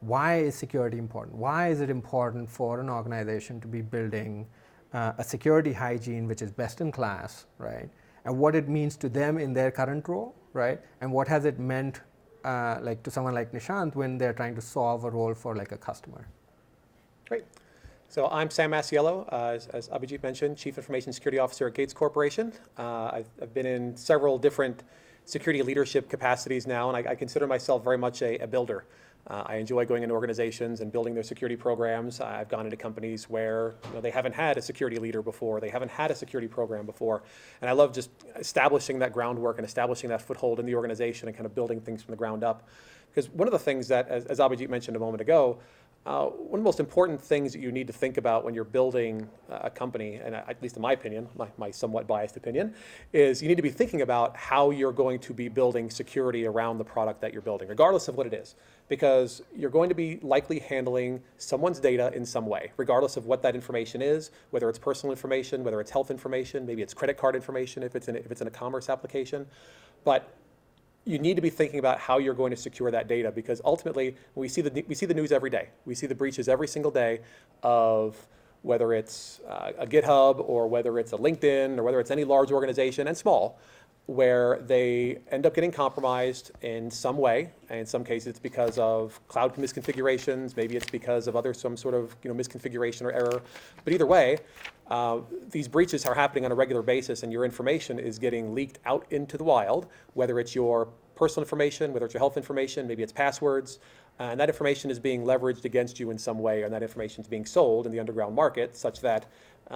why is security important? Why is it important for an organization to be building a security hygiene which is best in class, right? And what it means to them in their current role, right? And what has it meant like to someone like Nishant when they're trying to solve a role for like a customer? Great. So I'm Sam Masiello, as Abhijit mentioned, Chief Information Security Officer at Gates Corporation. I've been in several different security leadership capacities now, and I consider myself very much a builder. I enjoy going into organizations and building their security programs. I've gone into companies where they haven't had a security leader before, they haven't had a security program before, and I love just establishing that groundwork and establishing that foothold in the organization and kind of building things from the ground up. Because one of the things that, as Abhijit mentioned a moment ago, one of the most important things that you need to think about when you're building a company, and at least in my opinion, my somewhat biased opinion, is you need to be thinking about how you're going to be building security around the product that you're building, regardless of what it is. Because you're going to be likely handling someone's data in some way, regardless of what that information is, whether it's personal information, whether it's health information, maybe it's credit card information if it's in a commerce application. But you need to be thinking about how you're going to secure that data, because ultimately we see the news every day. We see the breaches every single day of whether it's a GitHub or whether it's a LinkedIn or whether it's any large organization and small, where they end up getting compromised in some way. And in some cases it's because of cloud misconfigurations, maybe it's because of some sort of misconfiguration or error. But either way, these breaches are happening on a regular basis, and your information is getting leaked out into the wild, whether it's your personal information, whether it's your health information, maybe it's passwords, and that information is being leveraged against you in some way, and that information is being sold in the underground market such that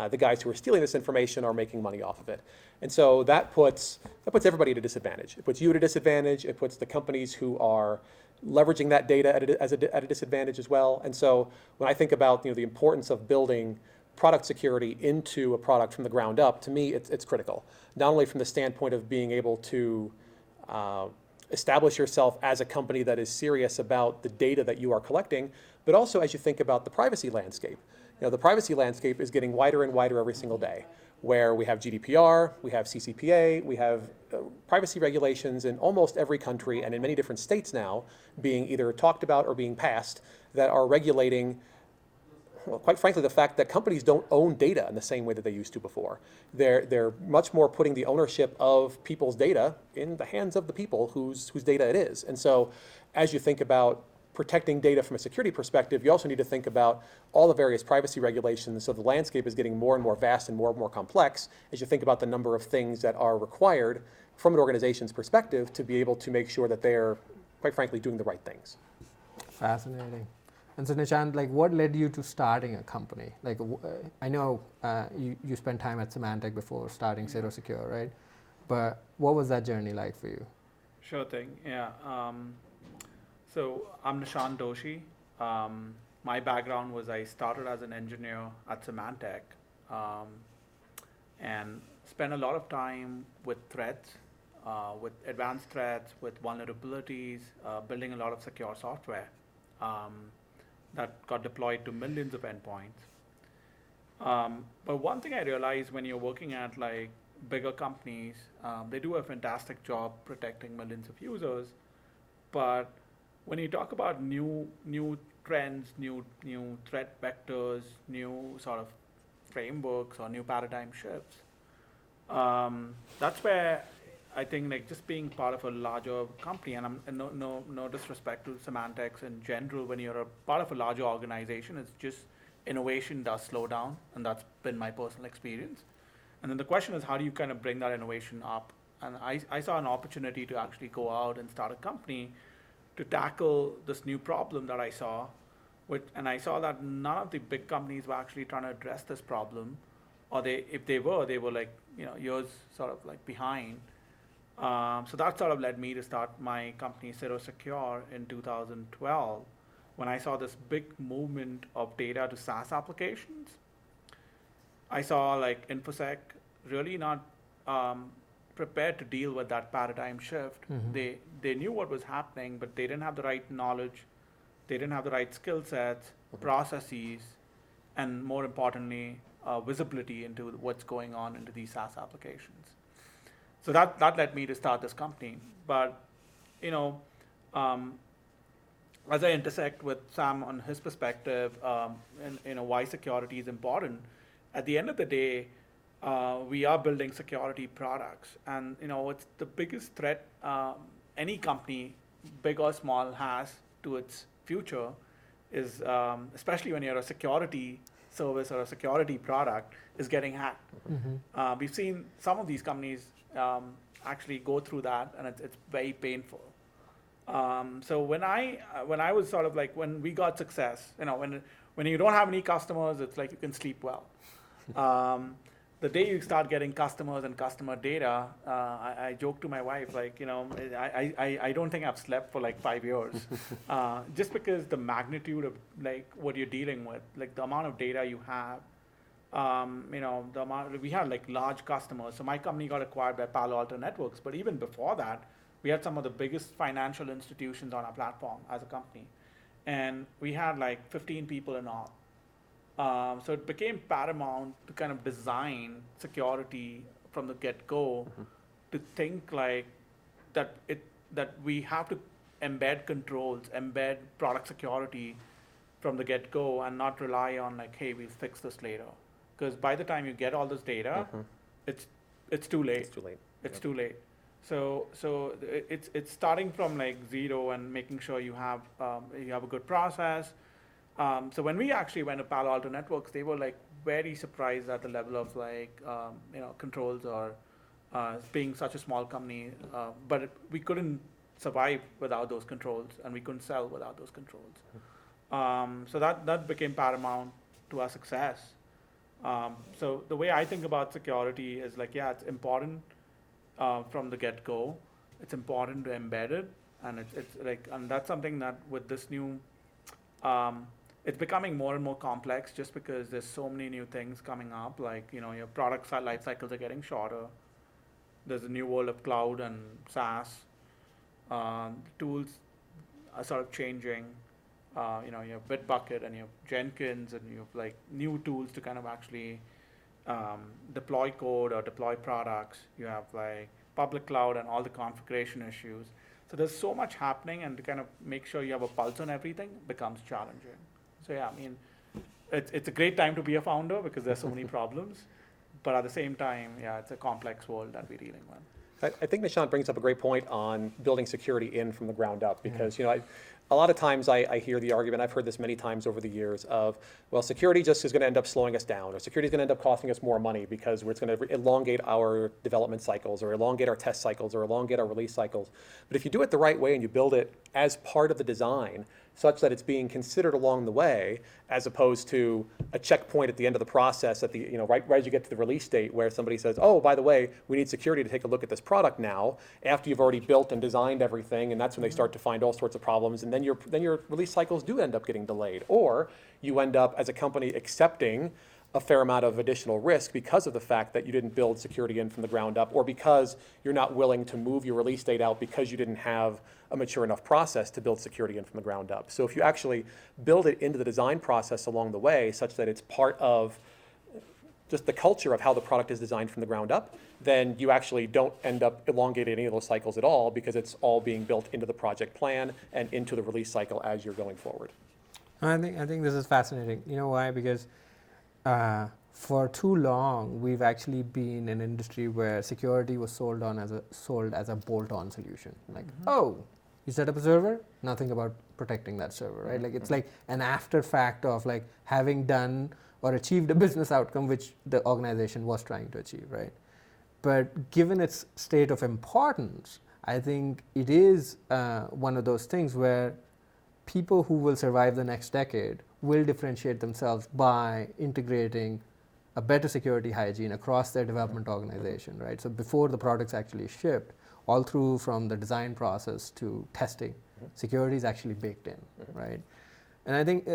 the guys who are stealing this information are making money off of it. And so that puts everybody at a disadvantage. It puts you at a disadvantage. It puts the companies who are leveraging that data at a disadvantage as well. And so when I think about the importance of building product security into a product from the ground up, to me it's critical. Not only from the standpoint of being able to establish yourself as a company that is serious about the data that you are collecting, but also as you think about the privacy landscape. The privacy landscape is getting wider and wider every single day, where we have GDPR, we have CCPA, we have privacy regulations in almost every country and in many different states now being either talked about or being passed that are regulating, well, quite frankly, the fact that companies don't own data in the same way that they used to before. They're much more putting the ownership of people's data in the hands of the people whose data it is. And so as you think about protecting data from a security perspective, you also need to think about all the various privacy regulations. So the landscape is getting more and more vast and more complex as you think about the number of things that are required from an organization's perspective to be able to make sure that they're, quite frankly, doing the right things. Fascinating. And so Nishant, what led you to starting a company? I know you spent time at Symantec before starting CirroSecure, right? But what was that journey like for you? Sure thing, yeah. So I'm Shawn Toshi. My background was I started as an engineer at Symantec and spent a lot of time with threats, with advanced threats, with vulnerabilities, building a lot of secure software that got deployed to millions of endpoints. But one thing I realized when you're working at bigger companies, they do a fantastic job protecting millions of users, but when you talk about new trends, new threat vectors, new sort of frameworks or new paradigm shifts, that's where I think just being part of a larger company, and no disrespect to Symantec in general, when you're a part of a larger organization, it's just innovation does slow down, and that's been my personal experience. And then the question is, how do you kind of bring that innovation up? And I saw an opportunity to actually go out and start a company to tackle this new problem that I saw, and I saw that none of the big companies were actually trying to address this problem, or if they were years sort of behind. So that sort of led me to start my company CirroSecure in 2012, when I saw this big movement of data to SaaS applications. I saw infosec really not prepared to deal with that paradigm shift. Mm-hmm. They knew what was happening, but they didn't have the right knowledge, they didn't have the right skill sets, processes, and more importantly, visibility into what's going on into these SaaS applications. So that led me to start this company. But as I intersect with Sam on his perspective, and why security is important, at the end of the day, we are building security products, and it's the biggest threat any company, big or small, has to its future is, especially when you're a security service or a security product, is getting hacked. We've seen some of these companies actually go through that, and it's very painful. So when I was sort of like, when we got success, when you don't have any customers, it's like you can sleep well. The day you start getting customers and customer data, I joke to my wife, like, I don't think I've slept for like 5 years, just because the magnitude of like what you're dealing with, like the amount of data you have, the amount, we had like large customers. So my company got acquired by Palo Alto Networks, but even before that, we had some of the biggest financial institutions on our platform as a company. And we had like 15 people in all. So it became paramount to kind of design security from the get-go, to think like that we have to embed controls, embed product security from the get-go, and not rely on like, hey, we'll fix this later. Because by the time you get all this data, it's too late. It's too late. It's too late. So it's starting from like zero and making sure you have a good process. So when we actually went to Palo Alto Networks, they were like very surprised at the level of like controls, or being such a small company. But we couldn't survive without those controls, and we couldn't sell without those controls. So that became paramount to our success. So the way I think about security is like, yeah, it's important from the get-go. It's important to embed it, and it's like, and that's something that with this new, it's becoming more and more complex, just because there's so many new things coming up. Like, your product life cycles are getting shorter. There's a new world of cloud and SaaS. Tools are sort of changing. You have Bitbucket and you have Jenkins, and you have like new tools to kind of actually deploy code or deploy products. You have like public cloud and all the configuration issues. So there's so much happening, and to kind of make sure you have a pulse on everything becomes challenging. So yeah, I mean, it's a great time to be a founder because there's so many problems, but at the same time, yeah, it's a complex world that we're dealing with. I think Nishant brings up a great point on building security in from the ground up, because a lot of times I hear the argument, I've heard this many times over the years, of, well, security just is going to end up slowing us down, or security is going to end up costing us more money because it's going to elongate our development cycles, or elongate our test cycles, or elongate our release cycles. But if you do it the right way and you build it as part of the design, such that it's being considered along the way, as opposed to a checkpoint at the end of the process, at the right as you get to the release date, where somebody says, oh, by the way, we need security to take a look at this product now, after you've already built and designed everything, and that's when they start to find all sorts of problems, and then your release cycles do end up getting delayed, or you end up as a company accepting a fair amount of additional risk because of the fact that you didn't build security in from the ground up, or because you're not willing to move your release date out because you didn't have a mature enough process to build security in from the ground up. So if you actually build it into the design process along the way, such that it's part of just the culture of how the product is designed from the ground up, then you actually don't end up elongating any of those cycles at all, because it's all being built into the project plan and into the release cycle as you're going forward. I think this is fascinating. You know why? Because for too long, we've actually been an industry where security was sold as a bolt-on solution. Like, oh, you set up a server, nothing about protecting that server, right? Like, it's like an after fact of like having done or achieved a business outcome which the organization was trying to achieve, right? But given its state of importance, I think it is one of those things where people who will survive the next decade will differentiate themselves by integrating a better security hygiene across their development organization, right? So before the product's actually shipped, all through from the design process to testing, security is actually baked in, right? And I think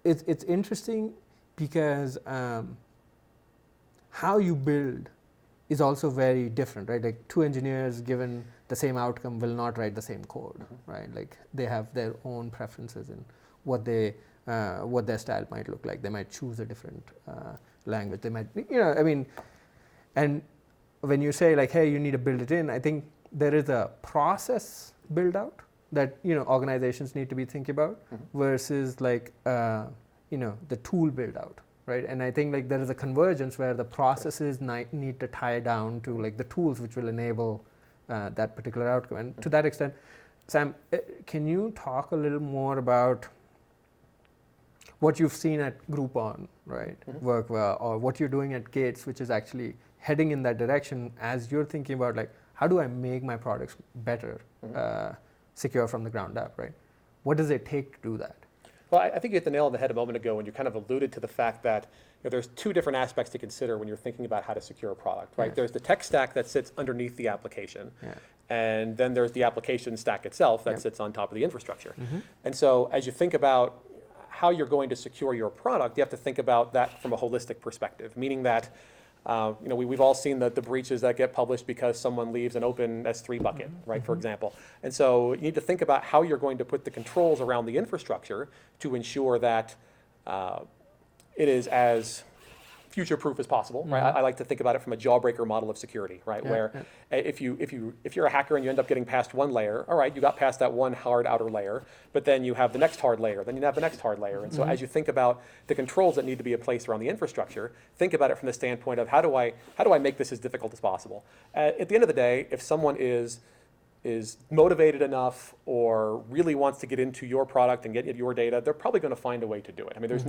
it's interesting because how you build is also very different, right? Like, two engineers given the same outcome will not write the same code, right? Like, they have their own preferences in what their style might look like. They might choose a different language. They might, and when you say like, hey, you need to build it in, I think there is a process build out that organizations need to be thinking about versus like the tool build out, right? And I think like there is a convergence where the processes need to tie down to like the tools which will enable that particular outcome. And to that extent, Sam, can you talk a little more about what you've seen at Groupon, right, work well, or what you're doing at Gates, which is actually heading in that direction as you're thinking about like, how do I make my products better, secure from the ground up, right? What does it take to do that? Well, I think you hit the nail on the head a moment ago when you kind of alluded to the fact that there's two different aspects to consider when you're thinking about how to secure a product, right? Yes. There's the tech stack that sits underneath the application, Yeah. and then there's the application stack itself that Yep. sits on top of the infrastructure. And so as you think about how you're going to secure your product, you have to think about that from a holistic perspective, meaning that we've all seen the breaches that get published because someone leaves an open S3 bucket, right, for example. And so you need to think about how you're going to put the controls around the infrastructure to ensure that it is as future-proof as possible, right? I like to think about it from a jawbreaker model of security, right? Yeah, Where if you're a hacker and you end up getting past one layer, all right, you got past that one hard outer layer, but then you have the next hard layer, then you have the next hard layer. And so as you think about the controls that need to be in place around the infrastructure, think about it from the standpoint of how do I make this as difficult as possible? At the end of the day, if someone is motivated enough or really wants to get into your product and get at your data, they're probably going to find a way to do it. I mean, there's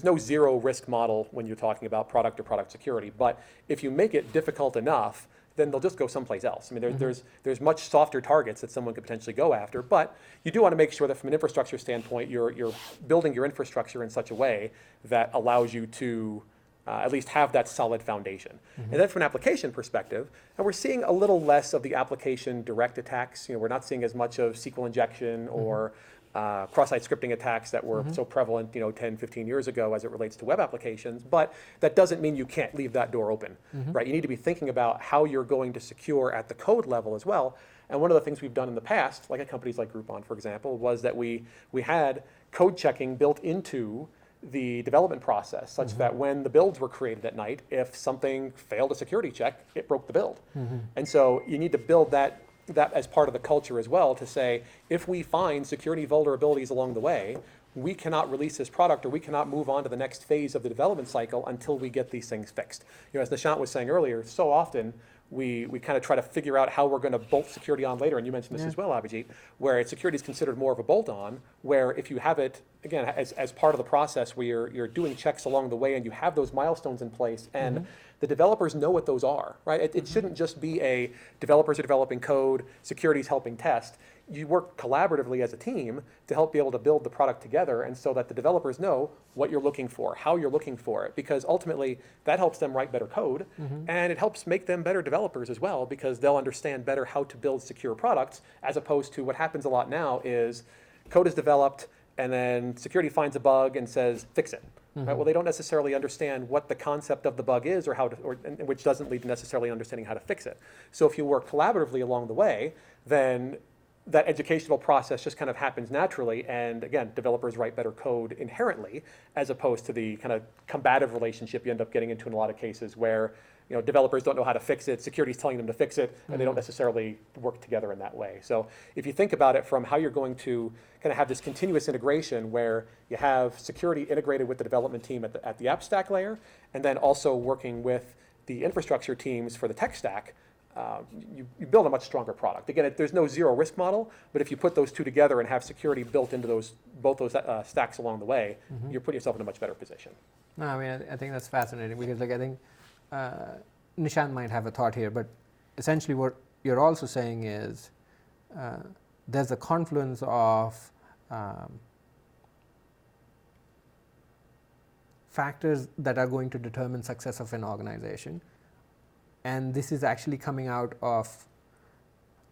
no zero risk model when you're talking about product or product security. But if you make it difficult enough, then they'll just go someplace else. I mean, there's much softer targets that someone could potentially go after. But you do want to make sure that from an infrastructure standpoint, you're building your infrastructure in such a way that allows you to at least have that solid foundation. And then from an application perspective, and we're seeing a little less of the application direct attacks. We're not seeing as much of SQL injection or cross-site scripting attacks that were so prevalent 10, 15 years ago as it relates to web applications. But that doesn't mean you can't leave that door open, right? You need to be thinking about how you're going to secure at the code level as well. And one of the things we've done in the past, like at companies like Groupon, for example, was that we had code checking built into the development process such that when the builds were created at night, if something failed a security check, it broke the build. And so you need to build that as part of the culture as well to say, if we find security vulnerabilities along the way, we cannot release this product or we cannot move on to the next phase of the development cycle until we get these things fixed. As Nishant was saying earlier, so often we kind of try to figure out how we're going to bolt security on later, and you mentioned this as well, Abhijit, where security is considered more of a bolt-on, where if you have it, again, as part of the process where you're doing checks along the way and you have those milestones in place, and the developers know what those are, right? It shouldn't just be a developers are developing code, security's helping test. You work collaboratively as a team to help be able to build the product together, and so that the developers know what you're looking for, how you're looking for it, because ultimately that helps them write better code, and it helps make them better developers as well, because they'll understand better how to build secure products, as opposed to what happens a lot now is code is developed and then security finds a bug and says, fix it. Right? Well, they don't necessarily understand what the concept of the bug is or which doesn't lead to necessarily understanding how to fix it. So if you work collaboratively along the way, then that educational process just kind of happens naturally, and again, developers write better code inherently, as opposed to the kind of combative relationship you end up getting into in a lot of cases where developers don't know how to fix it, security's telling them to fix it, and they don't necessarily work together in that way. So if you think about it from how you're going to kind of have this continuous integration where you have security integrated with the development team at the app stack layer, and then also working with the infrastructure teams for the tech stack, you build a much stronger product. Again, there's no zero risk model, but if you put those two together and have security built into both those stacks along the way, you're putting yourself in a much better position. No, I mean, I think that's fascinating because, I think Nishant might have a thought here, but essentially what you're also saying is there's a confluence of factors that are going to determine success of an organization. And this is actually coming out of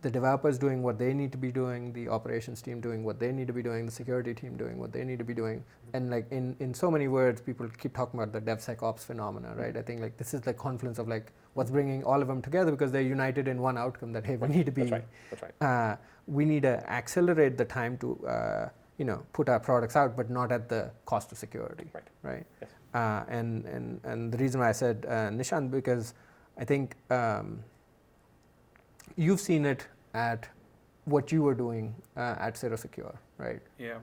the developers doing what they need to be doing, the operations team doing what they need to be doing, the security team doing what they need to be doing. And in so many words, people keep talking about the DevSecOps phenomena, right? I think this is the confluence of what's bringing all of them together because they're united in one outcome that, hey, we need to be, That's right. We need to accelerate the time to, put our products out, but not at the cost of security, right? Yes. And the reason why I said Nishant, because I think you've seen it at what you were doing at CirroSecure, right? Yeah.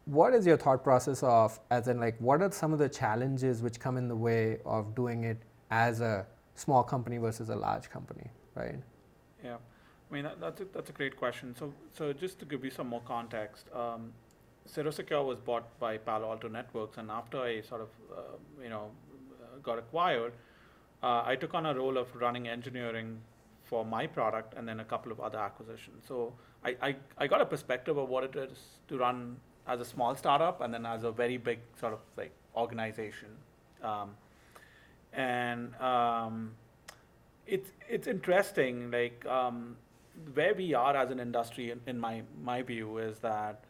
What is your thought process of, as in like, what are some of the challenges which come in the way of doing it as a small company versus a large company, right? Yeah, I mean that's a great question. So just to give you some more context, CirroSecure was bought by Palo Alto Networks, and after I sort of got acquired, I took on a role of running engineering for my product and then a couple of other acquisitions. So I got a perspective of what it is to run as a small startup and then as a very big sort of like organization. It's interesting, like where we are as an industry in my view is that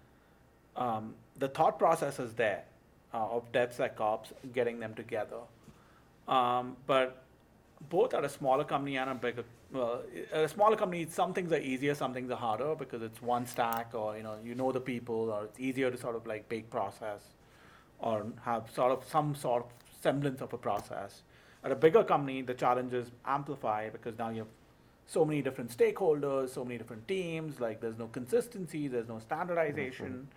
the thought process is there of DevSecOps, getting them together. But both at a smaller company and a bigger, at a smaller company, some things are easier, some things are harder because it's one stack, or you know the people, or it's easier to sort of like bake process or have some sort of semblance of a process. At a bigger company, the challenges amplify because now you have so many different stakeholders, so many different teams, like there's no consistency, there's no standardization.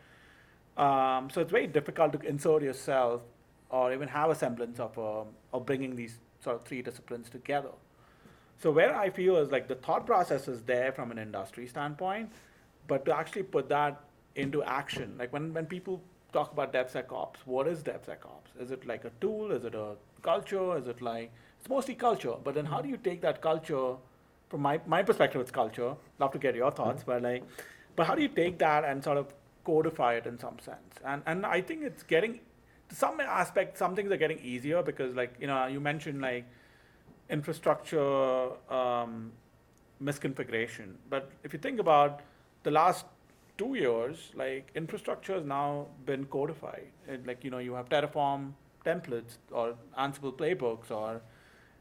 So it's very difficult to insert yourself or even have a semblance of bringing these sort of three disciplines together. So where I feel is like the thought process is there from an industry standpoint, but to actually put that into action, like when people talk about DevSecOps, what is DevSecOps? Is it like a tool? Is it a culture? Is it like, it's mostly culture, but then how do you take that culture, from my perspective it's culture, love to get your thoughts, but how do you take that and sort of codify it in some sense? And I think it's getting, to some aspect, some things are getting easier because like, you mentioned like infrastructure misconfiguration. But if you think about the last 2 years, like infrastructure has now been codified. Like, you have Terraform templates or Ansible playbooks, or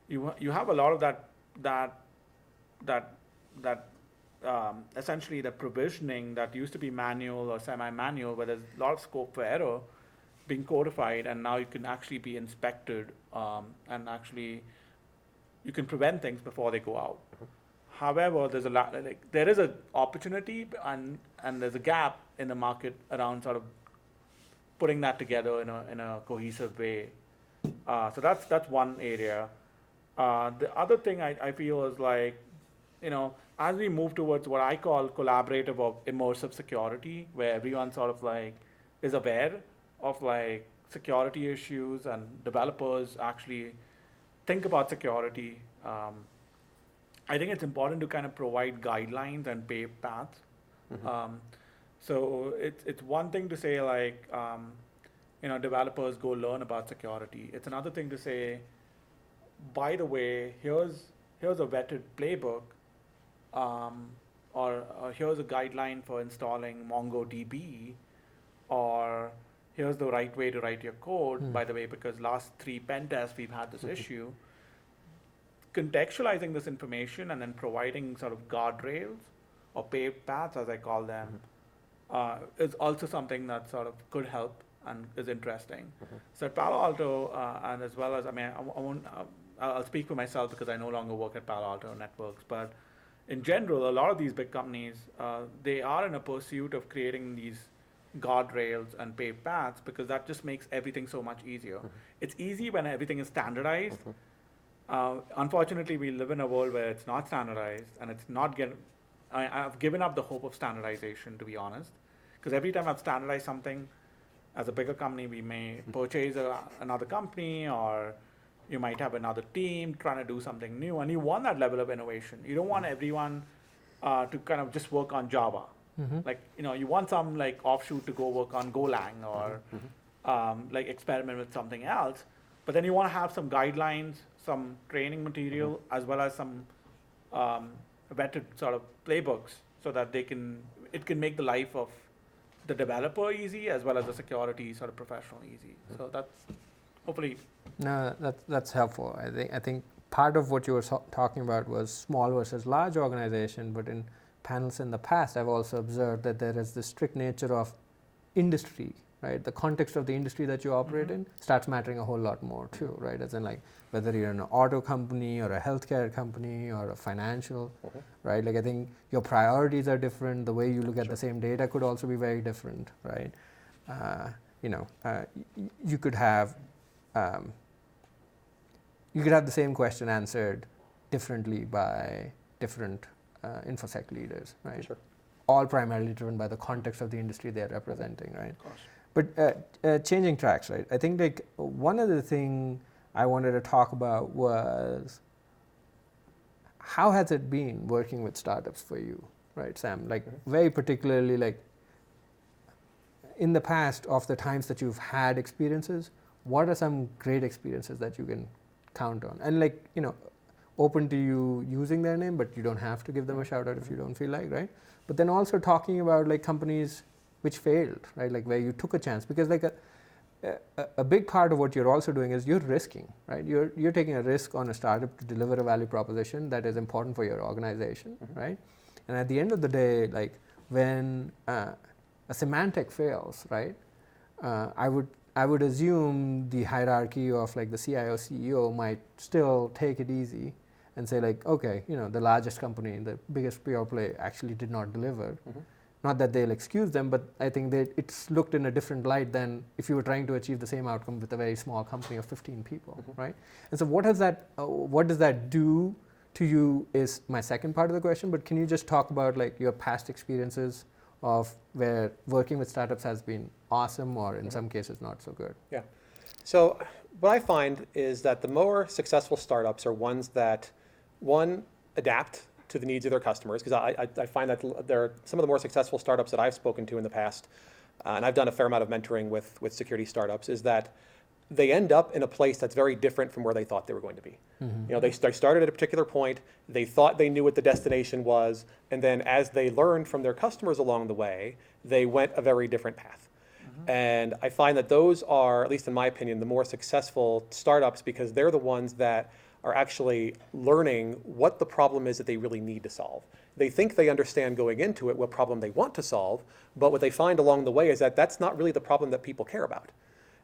you have a lot of that essentially the provisioning that used to be manual or semi-manual, where there's a lot of scope for error, being codified, and now it can actually be inspected, and actually you can prevent things before they go out. However, there's there is an opportunity and there's a gap in the market around sort of putting that together in a cohesive way. So that's one area. The other thing I feel is like, as we move towards what I call collaborative or immersive security, where everyone sort of like is aware of like security issues and developers actually think about security. I think it's important to kind of provide guidelines and paved paths. So it's one thing to say like, developers go learn about security. It's another thing to say, by the way, here's a vetted playbook, or here's a guideline for installing MongoDB, or here's the right way to write your code, by the way, because last 3 pen tests we've had this issue. Contextualizing this information and then providing sort of guardrails or paved paths, as I call them, is also something that sort of could help and is interesting. So at Palo Alto, and as well as, I'll speak for myself because I no longer work at Palo Alto Networks, but in general, a lot of these big companies, they are in a pursuit of creating these guardrails and paved paths because that just makes everything so much easier. It's easy when everything is standardized. Unfortunately, we live in a world where it's not standardized, and it's not I've given up the hope of standardization, to be honest, because every time I've standardized something, as a bigger company, we may purchase another company, or you might have another team trying to do something new, and you want that level of innovation. You don't want everyone to kind of just work on Java. Like, you want some like offshoot to go work on Golang or like experiment with something else, but then you want to have some guidelines, some training material, as well as some vetted sort of playbooks, so that it can make the life of the developer easy as well as the security sort of professional easy. So that's hopefully. No, that's helpful. I think part of what you were talking about was small versus large organization, but in panels in the past, I've also observed that there is this strict nature of industry, right? The context of the industry that you operate in starts mattering a whole lot more too, right? As in like whether you're an auto company or a healthcare company or a financial, right? Like I think your priorities are different. The way you look at the same data could also be very different, right? You could have the same question answered differently by different infosec leaders, right? Sure. All primarily driven by the context of the industry they're representing, right? But changing tracks, right? I think like one other thing I wanted to talk about was how has it been working with startups for you, right, Sam? Like very particularly like in the past of the times that you've had experiences, what are some great experiences that you can count on? And like, open to you using their name, but you don't have to give them a shout out if you don't feel like, right? But then also talking about like companies which failed, right? Like where you took a chance, because like a big part of what you're also doing is you're risking, right? You're taking a risk on a startup to deliver a value proposition that is important for your organization, right? And at the end of the day, like when a Symantec fails, right? I would assume the hierarchy of like the CIO, CEO might still take it easy and say like, okay, the largest company, the biggest pure play actually did not deliver. Not that they'll excuse them, but I think that it's looked in a different light than if you were trying to achieve the same outcome with a very small company of 15 people, right? And so what does that do to you is my second part of the question, but can you just talk about like your past experiences of where working with startups has been awesome or in some cases not so good? Yeah. So what I find is that the more successful startups are ones that, one, adapt to the needs of their customers, because I find that there are some of the more successful startups that I've spoken to in the past, and I've done a fair amount of mentoring with security startups, is that they end up in a place that's very different from where they thought they were going to be. They started at a particular point, they thought they knew what the destination was, and then as they learned from their customers along the way, they went a very different path. And I find that those are, at least in my opinion, the more successful startups, because they're the ones that are actually learning what the problem is that they really need to solve. They think they understand going into it what problem they want to solve, but what they find along the way is that that's not really the problem that people care about.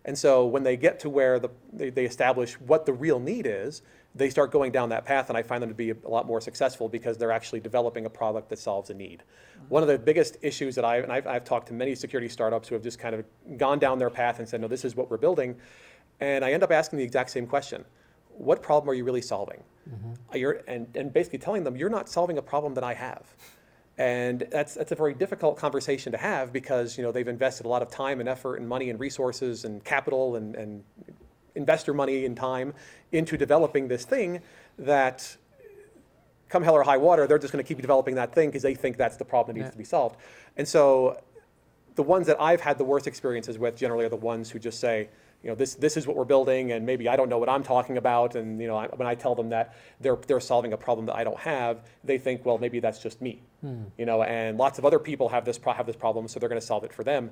And so when they get to where they establish what the real need is, they start going down that path, and I find them to be a lot more successful because they're actually developing a product that solves a need. One of the biggest issues that I've talked to many security startups who have just kind of gone down their path and said, no, this is what we're building, and I end up asking the exact same question. What problem are you really solving? And basically telling them, you're not solving a problem that I have. And that's a very difficult conversation to have because they've invested a lot of time and effort and money and resources and capital and investor money and time into developing this thing that come hell or high water, they're just going to keep developing that thing because they think that's the problem that needs to be solved. And so the ones that I've had the worst experiences with generally are the ones who just say, this is what we're building, and maybe I don't know what I'm talking about. And when I tell them that they're solving a problem that I don't have, they think, well, maybe that's just me. And lots of other people have this problem, so they're going to solve it for them.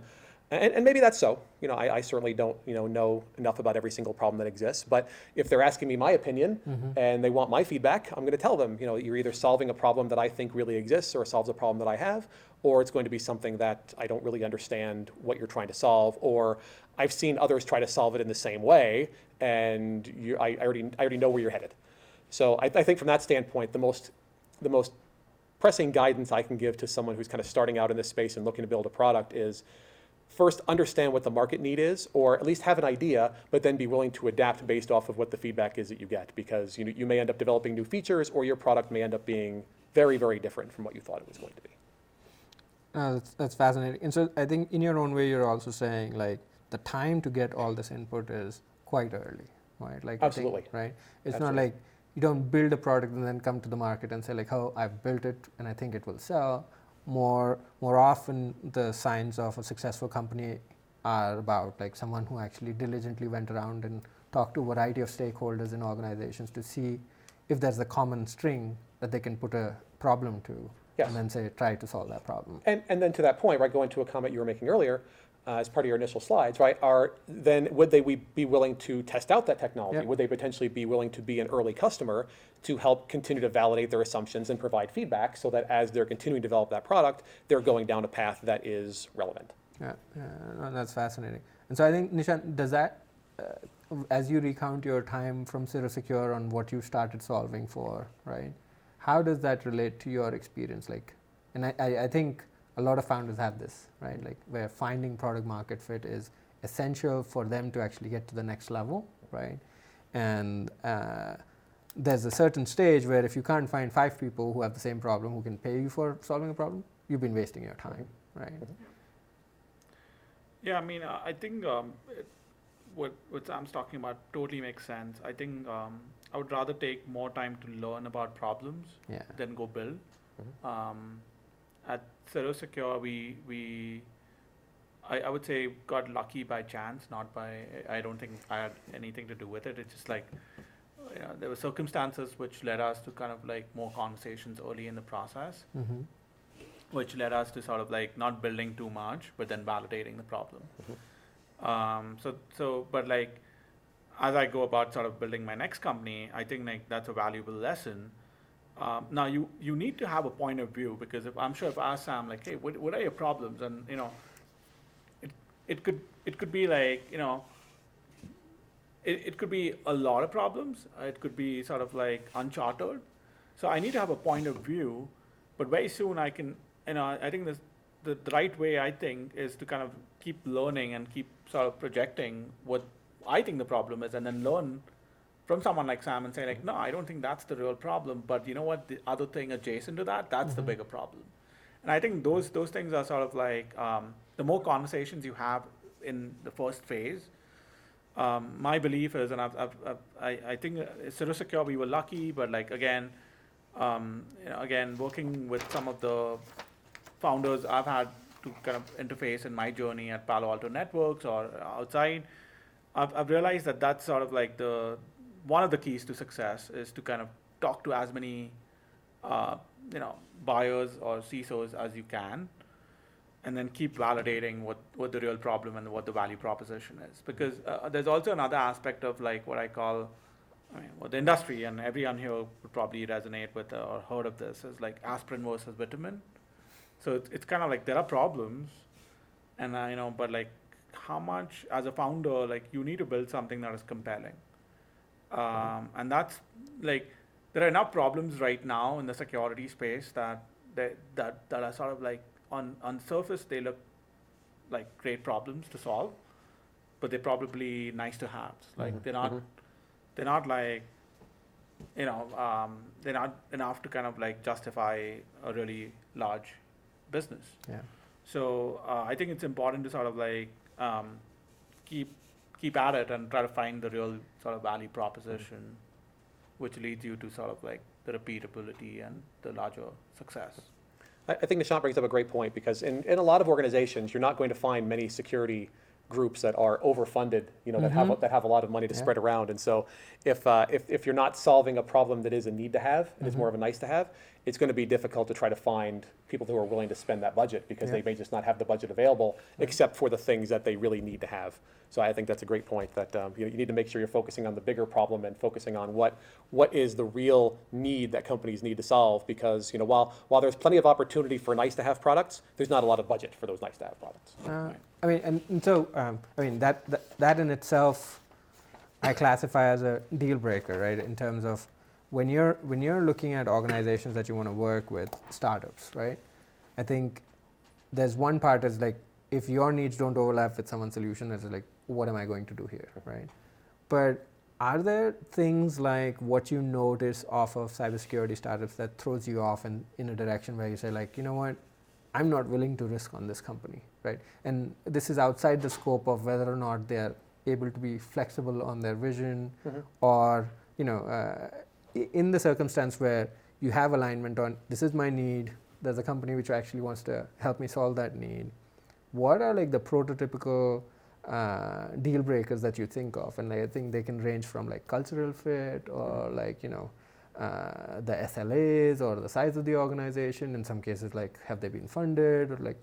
And maybe that's so. I certainly don't know enough about every single problem that exists. But if they're asking me my opinion and they want my feedback, I'm going to tell them, you're either solving a problem that I think really exists or solves a problem that I have, or it's going to be something that I don't really understand what you're trying to solve, or I've seen others try to solve it in the same way, and I already know where you're headed. So I think from that standpoint, the most pressing guidance I can give to someone who's kind of starting out in this space and looking to build a product is, first, understand what the market need is, or at least have an idea, but then be willing to adapt based off of what the feedback is that you get, because you may end up developing new features, or your product may end up being very, very different from what you thought it was going to be. That's fascinating. And so I think in your own way, you're also saying like the time to get all this input is quite early, right? Like Absolutely. I think, right? It's Absolutely. not like you don't build a product and then come to the market and say like, oh, I've built it and I think it will sell. More often, the signs of a successful company are about like someone who actually diligently went around and talked to a variety of stakeholders in organizations to see if there's a common string that they can put a problem to. Yes. And then say, try to solve that problem. And then to that point, right, going to a comment you were making earlier, as part of your initial slides, right, would they be willing to test out that technology? Yep. Would they potentially be willing to be an early customer to help continue to validate their assumptions and provide feedback so that as they're continuing to develop that product, they're going down a path that is relevant? No, that's fascinating. And so I think, Nishant, does that, as you recount your time from CirroSecure on what you started solving for, right? How does that relate to your experience? Like, and I think a lot of founders have this, right? Like where finding product market fit is essential for them to actually get to the next level, right? And there's a certain stage where if you can't find 5 people who have the same problem who can pay you for solving a problem, you've been wasting your time, right? Yeah, I mean, I think what Sam's talking about totally makes sense. I think I would rather take more time to learn about problems than go build. At CirroSecure, I would say got lucky by chance, not by, I don't think I had anything to do with it. It's just like, there were circumstances which led us to kind of like more conversations early in the process, which led us to sort of like not building too much, but then validating the problem. But like, as I go about sort of building my next company, I think like that's a valuable lesson. Now you need to have a point of view, because I'm sure if I ask Sam like, hey, what are your problems? And it could be like, it could be a lot of problems. It could be sort of like uncharted. So I need to have a point of view, but very soon I can, I think the right way, I think, is to kind of keep learning and keep sort of projecting what I think the problem is, and then learn from someone like Sam and say like, no, I don't think that's the real problem, but you know what, the other thing adjacent to that, that's the bigger problem. And I think those things are sort of like, the more conversations you have in the first phase, my belief is, and I think CirroSecure, we were lucky, but like again, working with some of the founders I've had to kind of interface in my journey at Palo Alto Networks or outside, I've realized that that's sort of like one of the keys to success is to kind of talk to as many, buyers or CISOs as you can, and then keep validating what the real problem and what the value proposition is. Because there's also another aspect of like what I call, what the industry, and everyone here would probably resonate with or heard of this, is like aspirin versus vitamin. So it's kind of like there are problems, and but like how much as a founder, like you need to build something that is compelling. And that's like, there are enough problems right now in the security space that are sort of like on surface they look like great problems to solve, but they're probably nice to have. Like they're not like, they're not enough to kind of like justify a really large business. Yeah. So I think it's important to sort of like keep at it and try to find the real sort of value proposition, which leads you to sort of like the repeatability and the larger success. I think Nishant brings up a great point, because in a lot of organizations, you're not going to find many security groups that are overfunded, that have a lot of money to spread around. And so if you're not solving a problem that is a need to have, and is more of a nice to have, it's going to be difficult to try to find people who are willing to spend that budget, because they may just not have the budget available, except for the things that they really need to have. So I think that's a great point, that you need to make sure you're focusing on the bigger problem and focusing on what is the real need that companies need to solve, because while there's plenty of opportunity for nice to have products, there's not a lot of budget for those nice to have products. I mean, and so that in itself, I classify as a deal breaker, right? In terms of when you're looking at organizations that you want to work with, startups, right? I think there's one part is like, if your needs don't overlap with someone's solution, it's like, what am I going to do here, right? But are there things like what you notice off of cybersecurity startups that throws you off in a direction where you say like, you know what, I'm not willing to risk on this company, right? And this is outside the scope of whether or not they're able to be flexible on their vision, or in the circumstance where you have alignment on, this is my need, there's a company which actually wants to help me solve that need. What are like the prototypical deal breakers that you think of? And I think they can range from like cultural fit, or like the SLAs, or the size of the organization. In some cases, like have they been funded, or like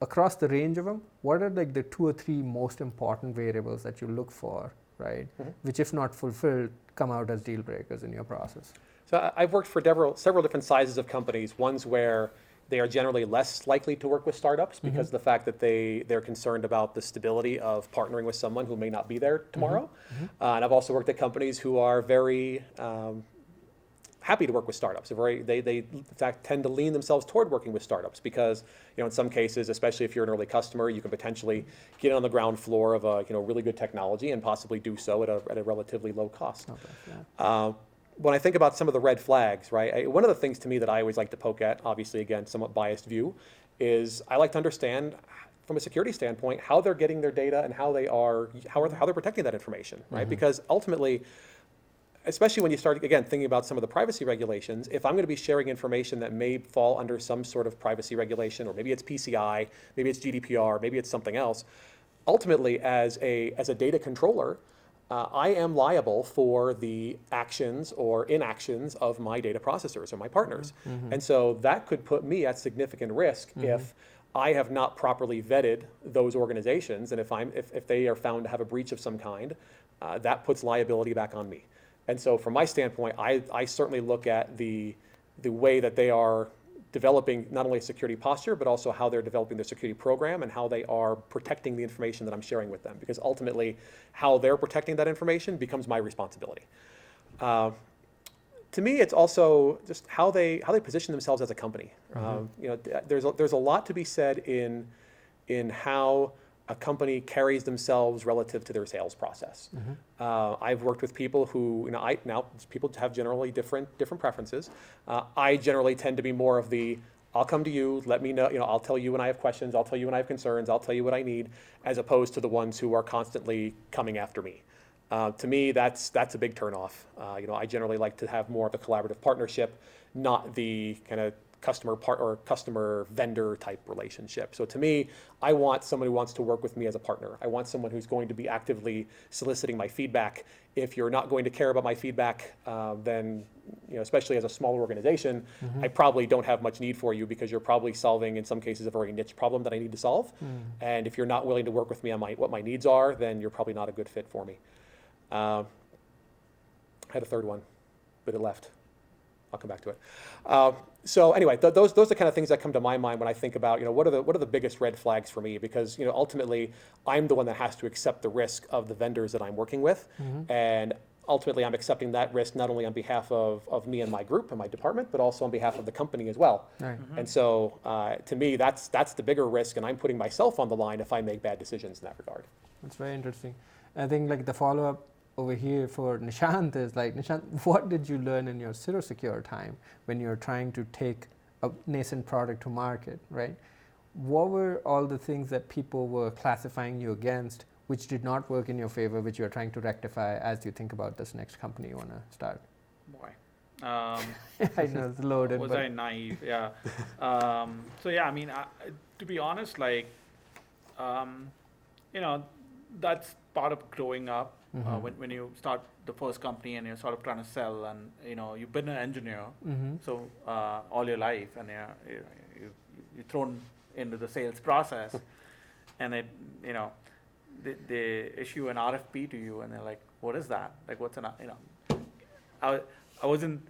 across the range of them, what are like the 2 or 3 most important variables that you look for, right? Which, if not fulfilled, come out as deal breakers in your process. So I've worked for several different sizes of companies. Ones where They are generally less likely to work with startups because of the fact that they're concerned about the stability of partnering with someone who may not be there tomorrow. And I've also worked at companies who are very happy to work with startups. They in fact tend to lean themselves toward working with startups because, in some cases, especially if you're an early customer, you can potentially get on the ground floor of a really good technology and possibly do so at a relatively low cost. When I think about some of the red flags, right, one of the things to me that I always like to poke at, obviously again, somewhat biased view, is I like to understand from a security standpoint how they're getting their data and how they're protecting that information, right? Because ultimately, especially when you start, again, thinking about some of the privacy regulations, if I'm going to be sharing information that may fall under some sort of privacy regulation, or maybe it's PCI, maybe it's GDPR, maybe it's something else, ultimately, as a data controller, I am liable for the actions or inactions of my data processors or my partners. And so that could put me at significant risk if I have not properly vetted those organizations, and if they are found to have a breach of some kind, that puts liability back on me. And so from my standpoint, I certainly look at the way that they are developing not only a security posture, but also how they're developing their security program and how they are protecting the information that I'm sharing with them. Because ultimately, how they're protecting that information becomes my responsibility. To me, it's also just how they position themselves as a company. There's a lot to be said in how a company carries themselves relative to their sales process. I've worked with people who, people have generally different preferences. I generally tend to be more of I'll come to you, let me know, I'll tell you when I have questions, I'll tell you when I have concerns, I'll tell you what I need, as opposed to the ones who are constantly coming after me. To me, that's a big turnoff. I generally like to have more of a collaborative partnership, not the kind of customer vendor type relationship. So to me, I want someone who wants to work with me as a partner. I want someone who's going to be actively soliciting my feedback. If you're not going to care about my feedback, then, especially as a smaller organization, I probably don't have much need for you because you're probably solving, in some cases, a very niche problem that I need to solve. And if you're not willing to work with me on what my needs are, then you're probably not a good fit for me. I had a third one, but it left. I'll come back to it. So anyway, those are the kind of things that come to my mind when I think about, what are the biggest red flags for me? Because, ultimately, I'm the one that has to accept the risk of the vendors that I'm working with. And ultimately, I'm accepting that risk not only on behalf of me and my group and my department, but also on behalf of the company as well. Right. And so to me, that's the bigger risk, and I'm putting myself on the line if I make bad decisions in that regard. That's very interesting. I think the follow-up over here for Nishant is Nishant, what did you learn in your CirroSecure time when you're trying to take a nascent product to market, right? What were all the things that people were classifying you against, which did not work in your favor, which you're trying to rectify as you think about this next company you want to start? Boy. I know it's loaded. Was I naive? Yeah. So yeah, to be honest, that's part of growing up. When you start the first company and you're sort of trying to sell, and you've been an engineer so all your life, and you're thrown into the sales process, and they issue an RFP to you, and they're like, what is that? What's an I wasn't.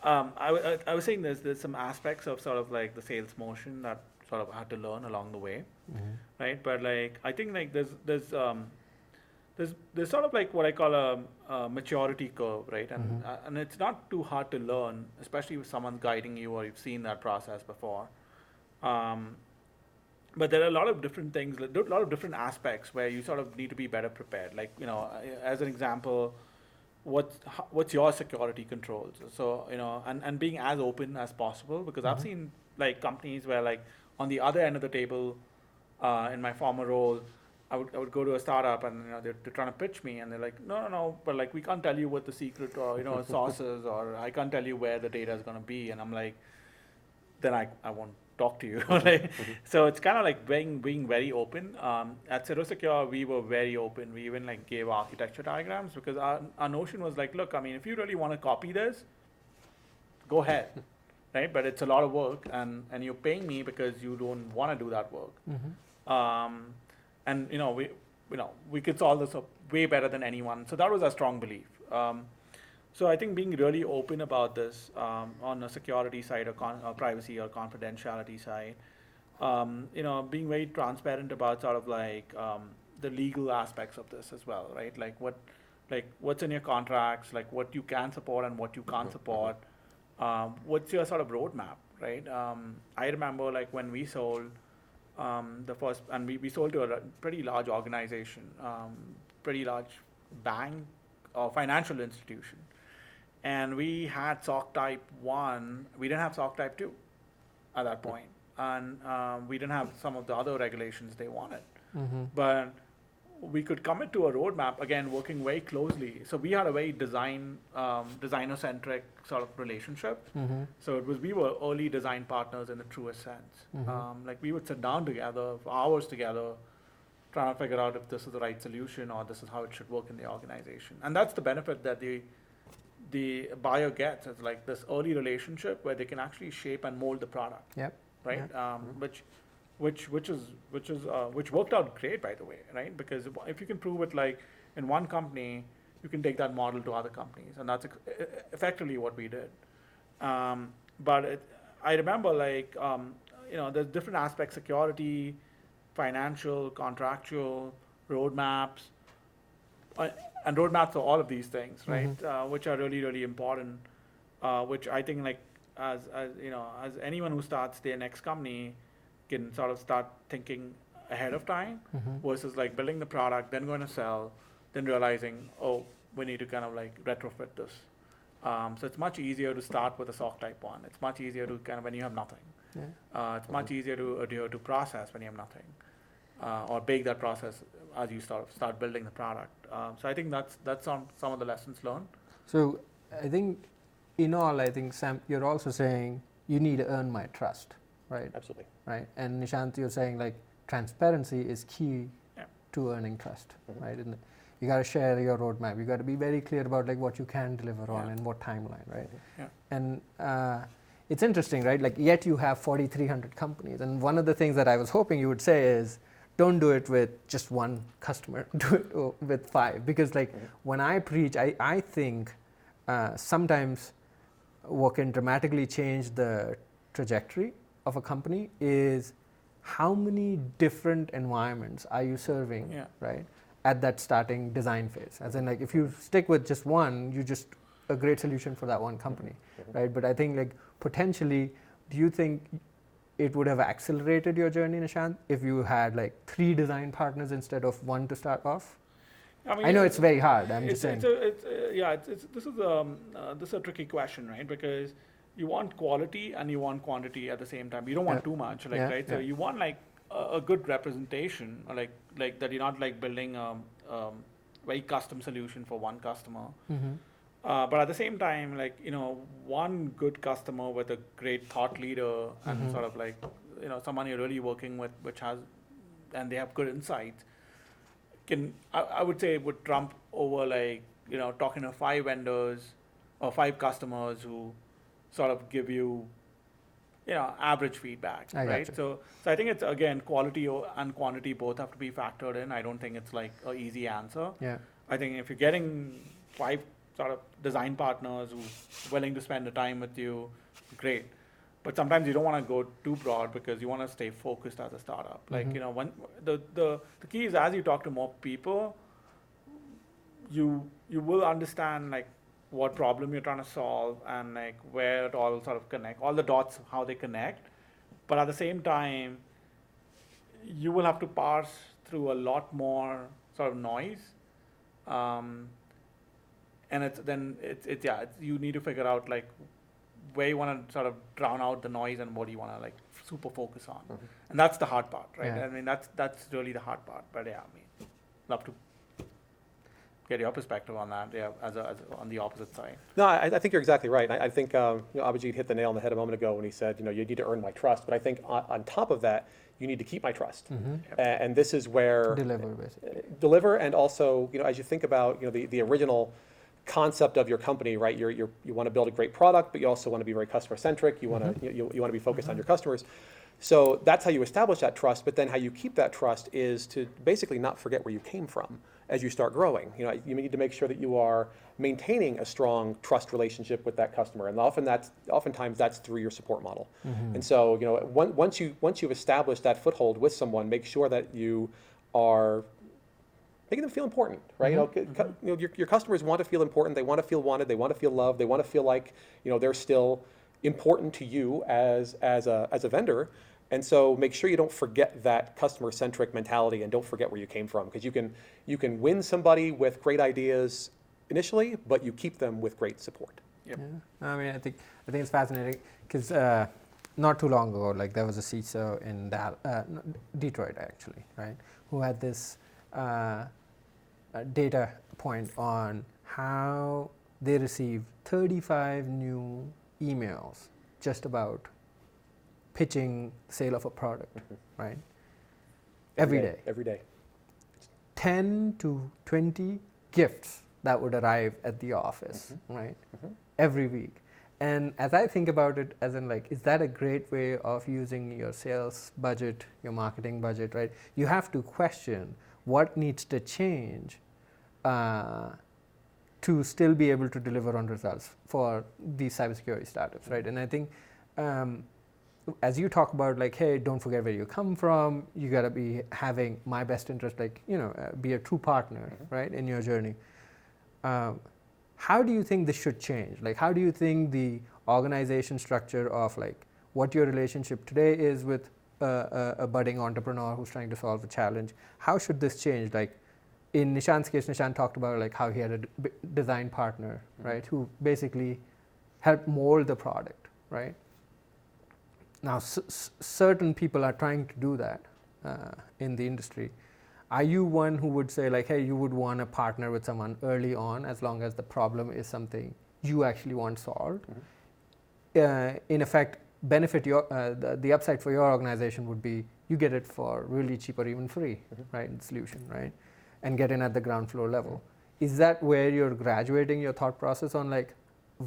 I was saying there's some aspects of sort of the sales motion that sort of I had to learn along the way, right? But I think there's sort of what I call a maturity curve, right? And it's not too hard to learn, especially if someone's guiding you or you've seen that process before. But there are a lot of different things, a lot of different aspects where you sort of need to be better prepared. As an example, what's your security controls? So, and being as open as possible, because I've seen companies where on the other end of the table, in my former role, I would go to a startup, and they're trying to pitch me, and they're like, no, but we can't tell you what the secret or sources, or I can't tell you where the data is going to be, and I'm like, then I won't talk to you. So it's kind of being very open. At CirroSecure, we were very open. We even gave architecture diagrams, because our notion was look, if you really want to copy this, go ahead, right? But it's a lot of work, and you're paying me because you don't want to do that work. And we could solve this up way better than anyone. So that was our strong belief. So I think being really open about this on the security side or privacy or confidentiality side, being very transparent about sort of like the legal aspects of this as well, right? Like what's in your contracts, like what you can support and what you can't support. What's your sort of roadmap, right? I remember like when we sold the first, and we sold to a pretty large organization, pretty large bank or financial institution. And we had SOC type 1, we didn't have SOC type 2 at that point. And we didn't have some of the other regulations they wanted. But we could commit to a roadmap, again, working very closely. So we had a very designer-centric sort of relationship. So we were early design partners in the truest sense. Like we would sit down together for hours together, trying to figure out if this is the right solution or this is how it should work in the organization. And that's the benefit that the buyer gets. It's like this early relationship where they can actually shape and mold the product. Yep. Right? Yep. Which worked out great, by the way, right? Because if you can prove it, like in one company, you can take that model to other companies, and that's effectively what we did. But I remember, like, there's different aspects: security, financial, contractual, roadmaps, and roadmaps for all of these things, right? Which are really, really important. Which I think, like, as anyone who starts their next company can sort of start thinking ahead of time versus like building the product, then going to sell, then realizing, oh, we need to kind of like retrofit this. So it's much easier to start with a SOC type 1. It's much easier to kind of when you have nothing. It's much easier to adhere to process when you have nothing, or bake that process as you start building the product. So I think that's some of the lessons learned. So I think in all, Sam, you're also saying you need to earn my trust, right? Absolutely. Right. And Nishant, you're saying like transparency is key to earning trust, right? And you got to share your roadmap. You got to be very clear about like what you can deliver on and what timeline, right? And it's interesting, right? Like yet you have 4,300 companies, and one of the things that I was hoping you would say is, don't do it with just one customer. Do it with 5, because like when I preach, I think sometimes what can dramatically change the trajectory of a company is how many different environments are you serving, right, at that starting design phase. As in, like, if you stick with just one, you just a great solution for that one company, right? But I think, like, potentially, do you think it would have accelerated your journey, Nishant, if you had like 3 design partners instead of 1 to start off? I know it's very hard. I'm just saying. This is a tricky question, right? Because you want quality and you want quantity at the same time. You don't want too much, right? So you want like a good representation, like that you're not like building a very custom solution for one customer. But at the same time, like, one good customer with a great thought leader and sort of like, someone you're really working with, and they have good insights, I would say it would trump over like, talking to 5 vendors or 5 customers who sort of give you, average feedback, right? So I think it's, again, quality and quantity both have to be factored in. I don't think it's like an easy answer. I think if you're getting 5 sort of design partners who's willing to spend the time with you, great. But sometimes you don't want to go too broad because you want to stay focused as a startup. Like, when the key is, as you talk to more people, you will understand like what problem you're trying to solve and like where it all sort of connect, all the dots, how they connect. But at the same time, you will have to parse through a lot more sort of noise. And you need to figure out like where you want to sort of drown out the noise and what you want to like super focus on. And that's the hard part, right? I mean, that's really the hard part. But love to get your perspective on that, as on the opposite side. No, I think you're exactly right. I think Abhijit hit the nail on the head a moment ago when he said, you need to earn my trust. But I think on top of that, you need to keep my trust. And this is where deliver, and also, as you think about, the original concept of your company, right? You want to build a great product, but you also want to be very customer centric. You want to you want to be focused on your customers. So that's how you establish that trust. But then how you keep that trust is to basically not forget where you came from as you start growing. You need to make sure that you are maintaining a strong trust relationship with that customer, and oftentimes that's through your support model. And so, once you've established that foothold with someone, make sure that you are making them feel important, right? Your customers want to feel important. They want to feel wanted. They want to feel loved. They want to feel like they're still important to you as a vendor. And so make sure you don't forget that customer-centric mentality, and don't forget where you came from, because you can win somebody with great ideas initially, but you keep them with great support. Yep. Yeah. I mean, I think it's fascinating because not too long ago, like there was a CISO in Detroit, actually, right, who had this data point on how they received 35 new emails just about pitching sale of a product, right? Every day. Every day. 10 to 20 gifts that would arrive at the office, right? Every week. And as I think about it, as in like, is that a great way of using your sales budget, your marketing budget, right? You have to question what needs to change to still be able to deliver on results for these cybersecurity startups, right? And I think as you talk about like, hey, don't forget where you come from, you gotta be having my best interest, like, be a true partner, right, in your journey. How do you think this should change? Like, how do you think the organization structure of like what your relationship today is with a budding entrepreneur who's trying to solve a challenge, how should this change? Like in Nishant's case, Nishant talked about like how he had a design partner, right, who basically helped mold the product, right? Now, certain people are trying to do that in the industry. Are you one who would say like, hey, you would want to partner with someone early on as long as the problem is something you actually want solved? In effect, benefit your the upside for your organization would be you get it for really cheap or even free, right? The solution, right? And get in at the ground floor level. Is that where you're graduating your thought process on like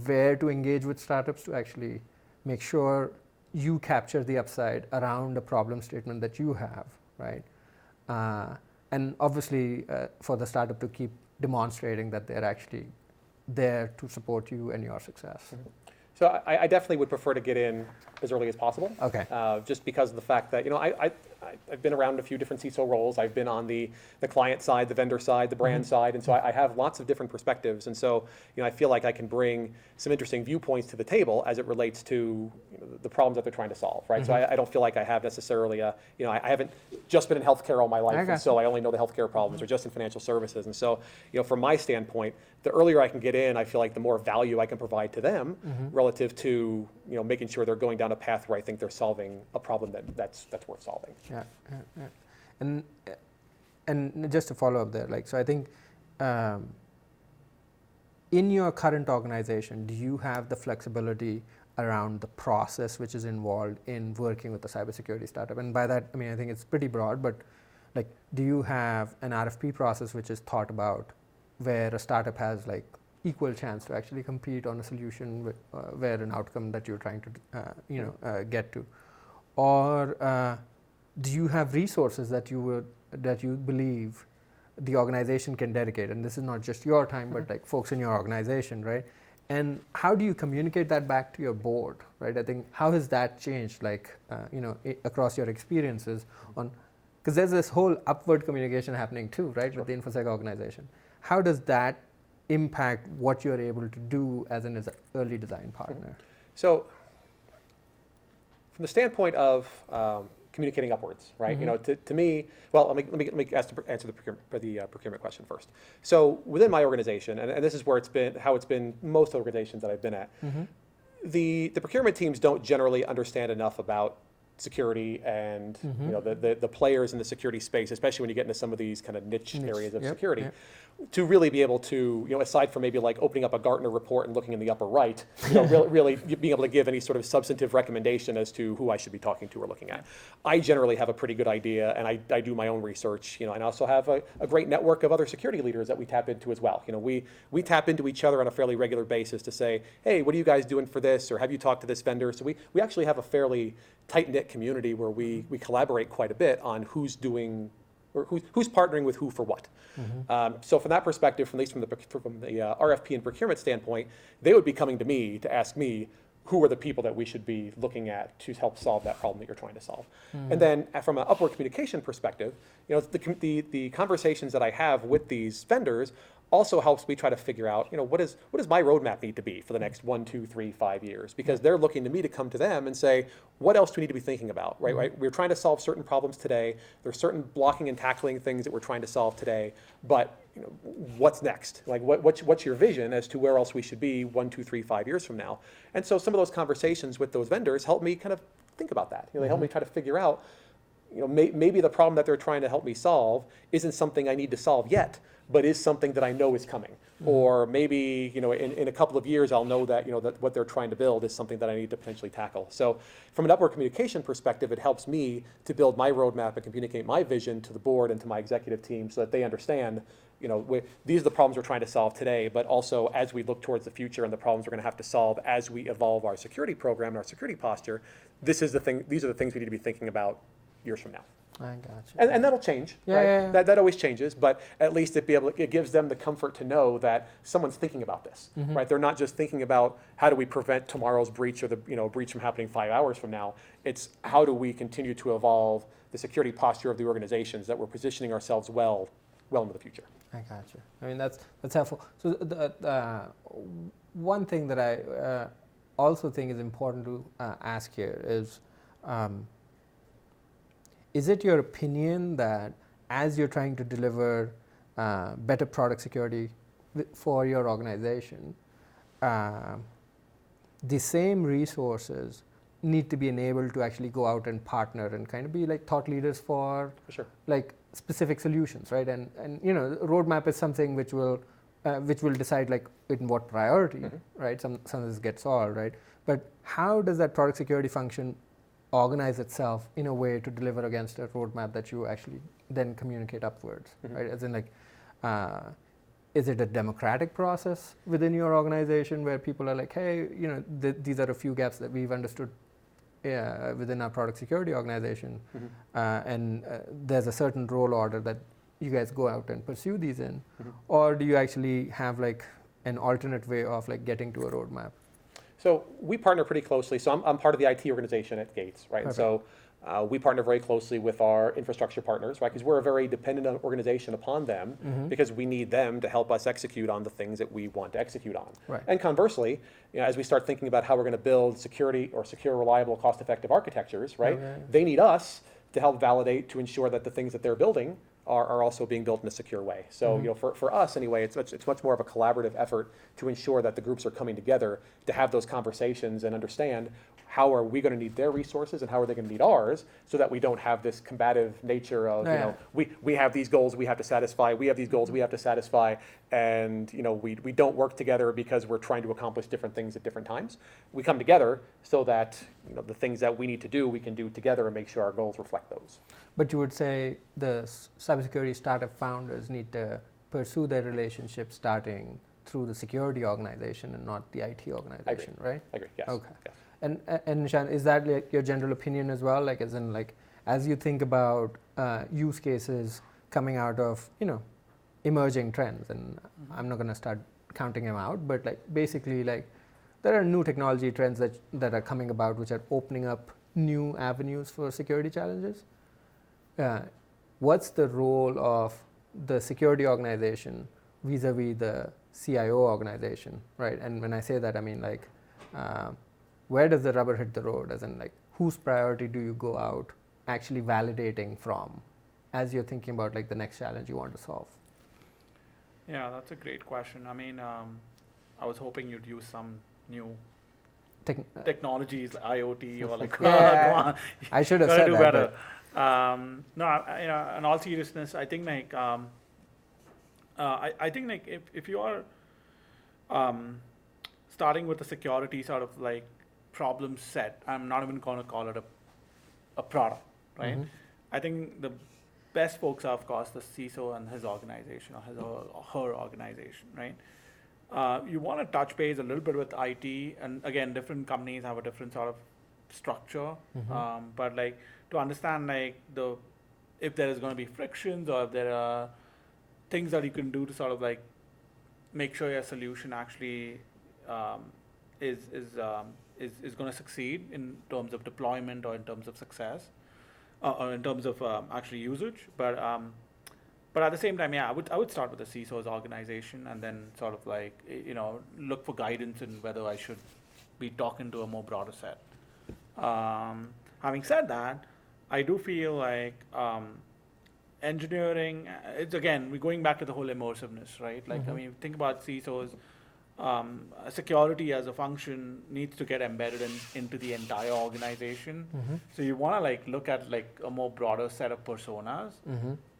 where to engage with startups to actually make sure you capture the upside around the problem statement that you have, right? And obviously for the startup to keep demonstrating that they're actually there to support you and your success. So I definitely would prefer to get in as early as possible. Okay. Just because of the fact that, I've been around a few different CISO roles. I've been on the client side, the vendor side, the brand side, and so I have lots of different perspectives. And so, I feel like I can bring some interesting viewpoints to the table as it relates to the problems that they're trying to solve, right? So I don't feel like I have necessarily I haven't just been in healthcare all my life, and so I only know the healthcare problems, or just in financial services. And so, from my standpoint, the earlier I can get in, I feel like the more value I can provide to them relative to, making sure they're going down a path where I think they're solving a problem that's worth solving. Yeah. And just to follow up there, like, so I think in your current organization, do you have the flexibility around the process which is involved in working with a cybersecurity startup? And by that, I mean, I think it's pretty broad, but like, do you have an RFP process which is thought about where a startup has like equal chance to actually compete on a solution with, where an outcome that you're trying to get to? Or do you have resources that you believe the organization can dedicate? And this is not just your time, but like folks in your organization, right? And how do you communicate that back to your board, right? I think, how has that changed, like, across your experiences on, because there's this whole upward communication happening too, right, with the InfoSec organization. How does that impact what you're able to do as an early design partner? So from the standpoint of communicating upwards, right? To me, well, let me answer the procurement question first. So within my organization, and this is where how it's been most organizations that I've been at, the procurement teams don't generally understand enough about security and the players in the security space, especially when you get into some of these kind of niche areas of security, to really be able to, aside from maybe like opening up a Gartner report and looking in the upper right, really being able to give any sort of substantive recommendation as to who I should be talking to or looking at. I generally have a pretty good idea, and I do my own research, and I also have a great network of other security leaders that we tap into as well. We tap into each other on a fairly regular basis to say, hey, what are you guys doing for this? Or have you talked to this vendor? So we actually have a fairly tight-knit community where we collaborate quite a bit on who's doing or who's partnering with who for what. So from that perspective, at least from the RFP and procurement standpoint, they would be coming to me to ask me, who are the people that we should be looking at to help solve that problem that you're trying to solve? And then from an upward communication perspective, the conversations that I have with these vendors also helps me try to figure out, what does my roadmap need to be for the next 1, 2, 3, 5 years? Because they're looking to me to come to them and say, what else do we need to be thinking about, right? We're trying to solve certain problems today. There's certain blocking and tackling things that we're trying to solve today, but what's next? Like, what's your vision as to where else we should be 1, 2, 3, 5 years from now? And so some of those conversations with those vendors help me kind of think about that. They help me try to figure out, maybe the problem that they're trying to help me solve isn't something I need to solve yet, but is something that I know is coming. Or maybe, in a couple of years, I'll know that, that what they're trying to build is something that I need to potentially tackle. So from an upward communication perspective, it helps me to build my roadmap and communicate my vision to the board and to my executive team so that they understand, these are the problems we're trying to solve today, but also as we look towards the future and the problems we're going to have to solve as we evolve our security program and our security posture, these are the things we need to be thinking about years from now. I got you. And that'll change, right? Yeah. That always changes, but at least it gives them the comfort to know that someone's thinking about this, right? They're not just thinking about how do we prevent tomorrow's breach or the breach from happening 5 hours from now. It's how do we continue to evolve the security posture of the organizations that we're positioning ourselves well into the future. I got you. I mean, that's helpful. So the one thing that I also think is important to ask here is it your opinion that as you're trying to deliver better product security for your organization, the same resources need to be enabled to actually go out and partner and kind of be like thought leaders for like specific solutions, right? And roadmap is something which will decide like in what priority, right? Some of this gets solved, right? But how does that product security function organize itself in a way to deliver against a roadmap that you actually then communicate upwards, right? As in like, is it a democratic process within your organization where people are like, hey, these are a few gaps that we've understood within our product security organization, and there's a certain role order that you guys go out and pursue these in, or do you actually have like an alternate way of like getting to a roadmap? So we partner pretty closely. So I'm part of the IT organization at Gates, right? And so we partner very closely with our infrastructure partners, right? Because we're a very dependent organization upon them because we need them to help us execute on the things that we want to execute on. Right. And conversely, as we start thinking about how we're going to build security or secure, reliable, cost-effective architectures, right? They need us to help validate to ensure that the things that they're building are also being built in a secure way. So for us anyway, it's much more of a collaborative effort to ensure that the groups are coming together to have those conversations and understand how are we going to need their resources and how are they going to need ours, so that we don't have this combative nature of we have these goals we have to satisfy, we have these goals we have to satisfy, and we don't work together because we're trying to accomplish different things at different times. We come together so that the things that we need to do we can do together and make sure our goals reflect those. But you would say the cybersecurity startup founders need to pursue their relationship starting through the security organization and not the IT organization, right? I agree, yes. Okay. Yes. And Nishant, is that like your general opinion as well? Like as in like, as you think about use cases coming out of, emerging trends, and I'm not going to start counting them out, but like basically like there are new technology trends that are coming about which are opening up new avenues for security challenges. What's the role of the security organization vis-a-vis the CIO organization, right? And when I say that, I mean like, where does the rubber hit the road? As in like, whose priority do you go out actually validating from as you're thinking about like the next challenge you want to solve? Yeah, that's a great question. I mean, I was hoping you'd use some new technologies, like IoT or like. I should have said do that. Better. No, in all seriousness, I think like I think like if you are starting with a security sort of like problem set, I'm not even going to call it a product, right? I think the best folks are, of course, the CISO and his organization or his or her organization, right? You want to touch base a little bit with IT, and again, different companies have a different sort of structure, but like to understand like the if there is going to be frictions or if there are things that you can do to sort of like make sure your solution actually is going to succeed in terms of deployment or in terms of success or in terms of actually usage. But at the same time, yeah, I would start with the CISO's organization and then sort of like, look for guidance in whether I should be talking to a more broader set. Having said that, I do feel like engineering, it's again, we're going back to the whole immersiveness, right? Like, I mean, think about CISOs, security as a function needs to get embedded into the entire organization. So you want to like look at like a more broader set of personas.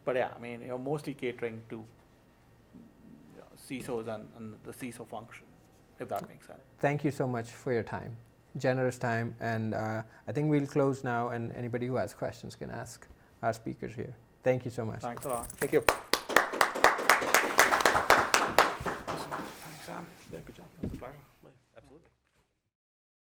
But yeah, I mean, you're mostly catering to CISOs and the CISO function, if that makes sense. Thank you so much for your time, generous time, and I think we'll close now, and anybody who has questions can ask our speakers here. Thank you so much. Thanks a lot. Thank you. Thanks, Sam. Yeah, good job.